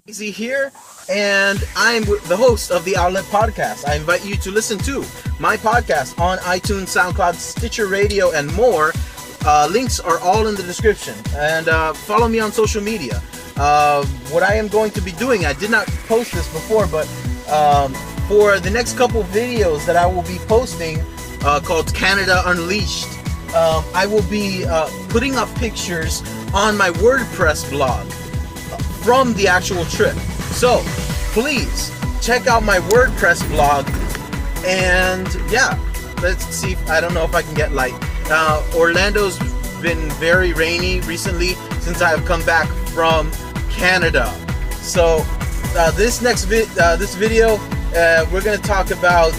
Easy here, and I'm the host of the Outlet Podcast. I invite you to listen to my podcast on iTunes, SoundCloud, Stitcher Radio, and more. Links are all in the description, and follow me on social media. What I am going to be doing, I did not post this before, but for the next couple videos that I will be posting called Canada Unleashed, I will be putting up pictures on my WordPress blog from the actual trip. So please check out my WordPress blog, and yeah, let's see. I don't know if I can get light. Orlando's been very rainy recently since I have come back from Canada. So this video, we're going to talk about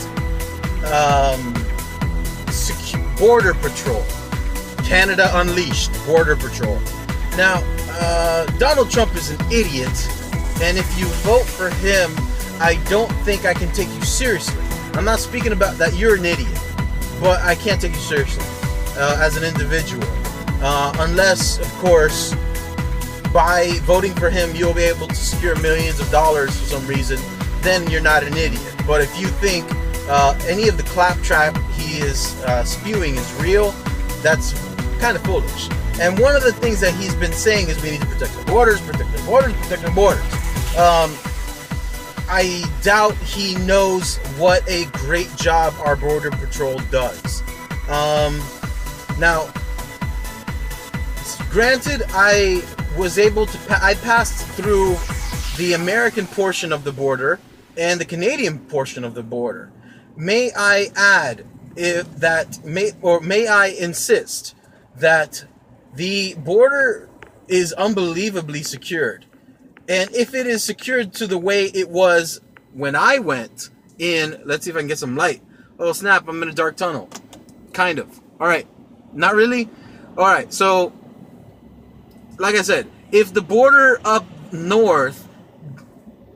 Border Patrol. Canada Unleashed, Border Patrol. Now, Donald Trump is an idiot, and if you vote for him, I don't think I can take you seriously. I'm not speaking about that you're an idiot, but I can't take you seriously as an individual. Unless, of course, by voting for him, you'll be able to secure millions of dollars for some reason, then you're not an idiot. But if you think any of the claptrap he is spewing is real, that's kind of foolish. And one of the things that he's been saying is we need to protect our borders, protect our borders, protect our borders. I doubt he knows what a great job our Border Patrol does. Now, granted, I passed through the American portion of the border and the Canadian portion of the border. May I add may I insist that the border is unbelievably secured. And if it is secured to the way it was when I went in, let's see if I can get some light. Oh snap, I'm in a dark tunnel. Kind of. Alright. Not really? Alright, so like I said, if the border up north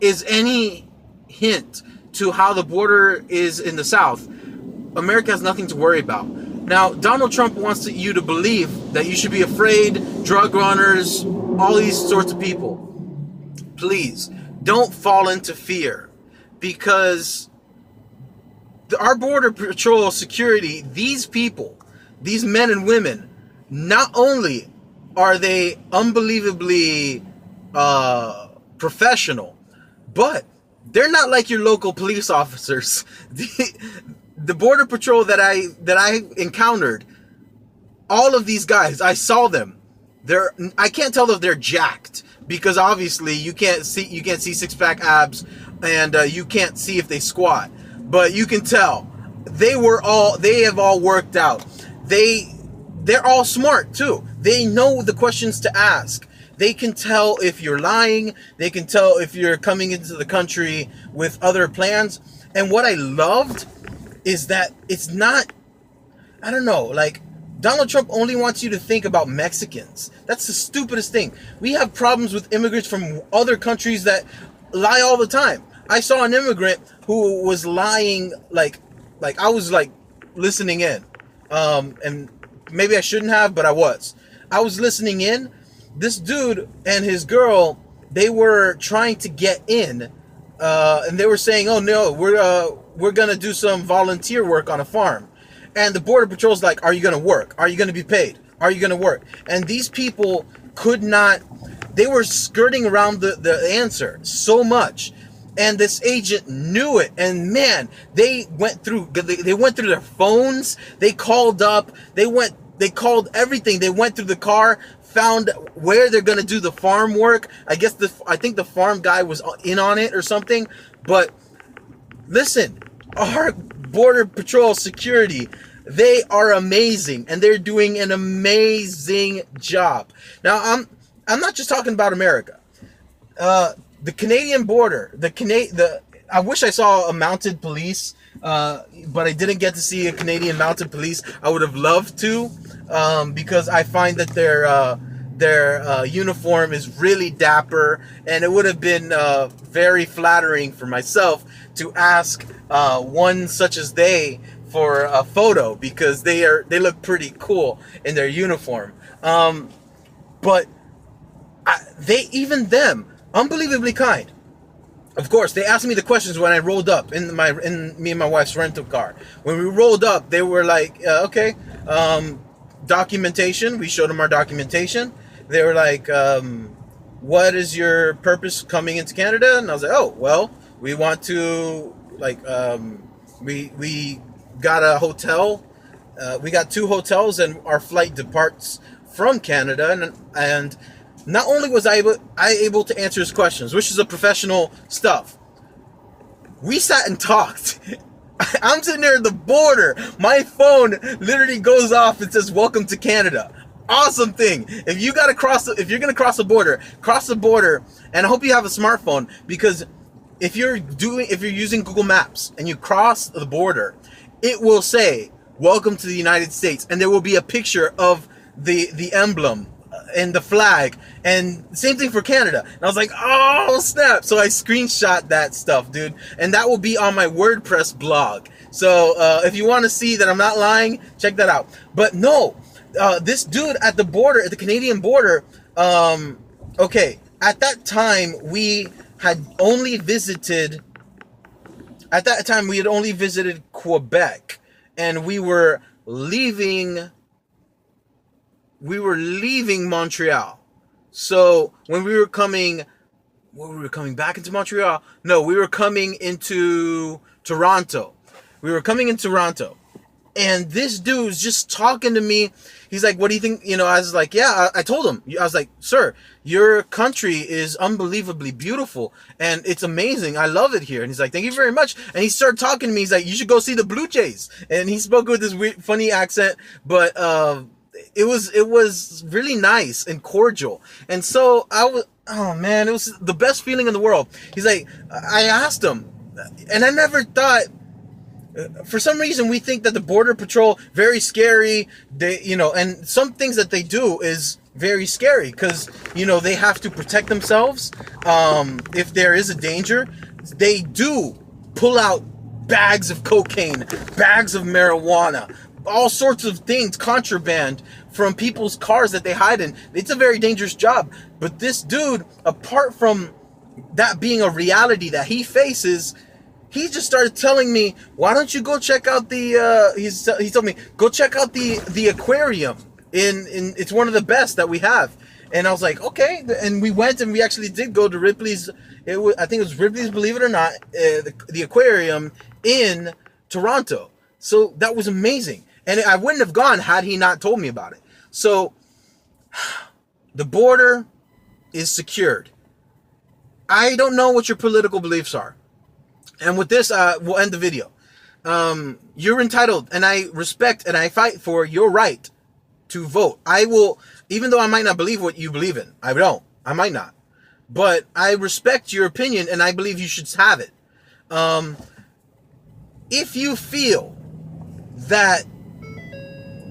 is any hint to how the border is in the south, America has nothing to worry about. Now, Donald Trump wants you to believe that you should be afraid, drug runners, all these sorts of people. Please, don't fall into fear, because our Border Patrol security, these people, these men and women, not only are they unbelievably professional, but they're not like your local police officers. The Border Patrol that I encountered, all of these guys, I saw them. I can't tell if they're jacked, because obviously you can't see six-pack abs, and you can't see if they squat. But you can tell they have all worked out. They're all smart too. They know the questions to ask. They can tell if you're lying. They can tell if you're coming into the country with other plans. And what I loved is that it's not, I don't know, like, Donald Trump only wants you to think about Mexicans. That's the stupidest thing. We have problems with immigrants from other countries that lie all the time. I saw an immigrant who was lying, like I was like listening in, and maybe I shouldn't have, but I was listening in. This dude and his girl, they were trying to get in, and they were saying, "Oh no, we're gonna do some volunteer work on a farm." And the Border Patrol's like, "Are you gonna work? Are you gonna be paid? Are you gonna work?" And these people could not. They were skirting around the answer so much, and this agent knew it. And man, they went through their phones. They called up. They called everything. They went through the car, found where they're gonna do the farm work. I think the farm guy was in on it or something. But listen, our Border Patrol security, they are amazing, and they're doing an amazing job. Now, I'm not just talking about America. The Canadian border, I wish I saw a mounted police, but I didn't get to see a Canadian mounted police. I would have loved to, because I find that their uniform is really dapper, and it would have been very flattering for myself to ask one such as they for a photo, because they look pretty cool in their uniform. But even them, unbelievably kind. Of course, they asked me the questions when I rolled up in me and my wife's rental car. When we rolled up, they were like, okay, documentation. We showed them our documentation. They were like, what is your purpose coming into Canada? And I was like, oh, well, we want to, like, we got a hotel. We got 2 hotels, and our flight departs from Canada. And not only was I able to answer his questions, which is a professional stuff, we sat and talked. I'm sitting there at the border. My phone literally goes off and says, "Welcome to Canada." Awesome thing. If you're gonna cross the border, and I hope you have a smartphone, because if you're using Google Maps and you cross the border, it will say, "Welcome to the United States," and there will be a picture of the emblem and the flag, and same thing for Canada. And I was like, oh snap. So I screenshot that stuff, dude, and that will be on my WordPress blog. So if you want to see that I'm not lying, check that out. But no, this dude at the border, at the Canadian border, okay, at that time we had only visited Quebec, and we were leaving Montreal. So when we were coming back into Montreal, no, we were coming into Toronto. And this dude's just talking to me. He's like, what do you think? You know, I was like, yeah, I told him. I was like, sir, your country is unbelievably beautiful, and it's amazing. I love it here. And he's like, thank you very much. And he started talking to me. He's like, you should go see the Blue Jays. And he spoke with this weird, funny accent, but it was really nice and cordial. And so oh man, it was the best feeling in the world. He's like, I asked him, and I never thought, for some reason we think that the border patrol, very scary, they, you know, and some things that they do is very scary, because, you know, they have to protect themselves. If there is a danger, they do pull out bags of cocaine, bags of marijuana, all sorts of things, contraband from people's cars that they hide in. It's a very dangerous job. But this dude, apart from that being a reality that he faces, he just started telling me, why don't you go check out the, he told me, go check out the aquarium. It's one of the best that we have. And I was like, okay. And we went, and we actually did go to Ripley's. I think it was Ripley's, believe it or not, the aquarium in Toronto. So that was amazing. And I wouldn't have gone had he not told me about it. So the border is secured. I don't know what your political beliefs are. And with this, we'll end the video. You're entitled, and I respect and I fight for your right to vote. I will, even though I might not believe what you believe in. I might not. But I respect your opinion, and I believe you should have it. If you feel that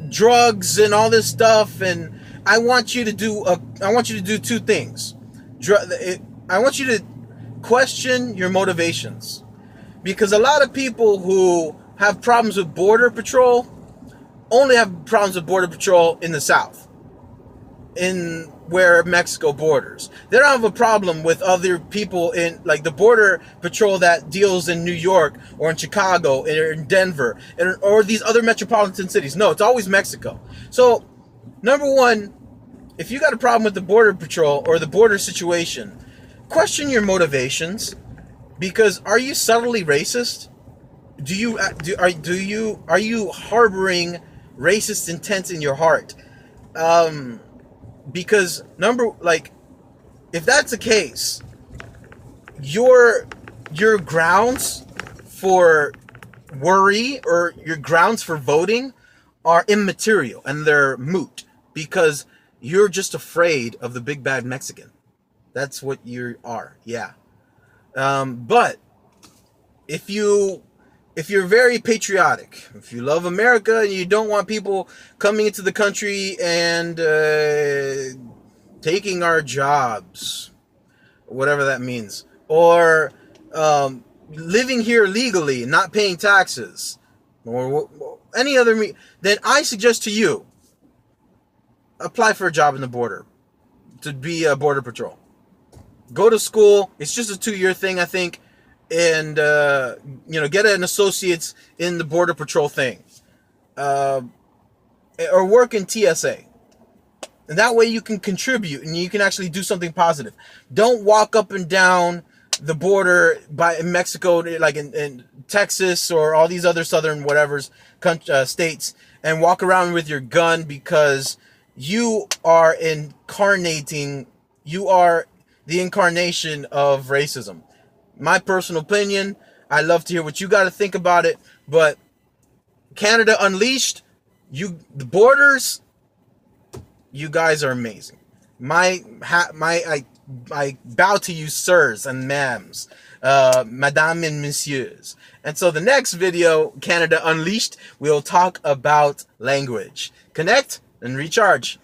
drugs and all this stuff, and I want you to do 2 things. I want you to question your motivations, because a lot of people who have problems with border patrol only have problems with border patrol in the South, in where Mexico borders. They don't have a problem with other people in, like, the border patrol that deals in New York or in Chicago or in Denver or these other metropolitan cities. No, it's always Mexico. So, number one, if you got a problem with the border patrol or the border situation, question your motivations, because are you subtly racist? Are you harboring racist intent in your heart? Because if that's the case, your grounds for worry or your grounds for voting are immaterial, and they're moot, because you're just afraid of the big bad Mexican. That's what you are. Yeah. But if you're very patriotic, if you love America and you don't want people coming into the country and taking our jobs, whatever that means, or living here legally, not paying taxes, or any other, then I suggest to you, apply for a job in the border, to be a border patrol. Go to school. It's just a 2-year thing, I think. And, get an associate's in the Border Patrol thing. Or work in TSA. And that way you can contribute and you can actually do something positive. Don't walk up and down the border in Mexico, like in Texas or all these other southern whatever's states, and walk around with your gun, because you are the incarnation of racism. My personal opinion. I love to hear what you got to think about it. But Canada Unleashed, the borders, you guys are amazing. I bow to you, sirs and ma'ams, madame and messieurs. And so the next video, Canada Unleashed, we'll talk about language. Connect and recharge.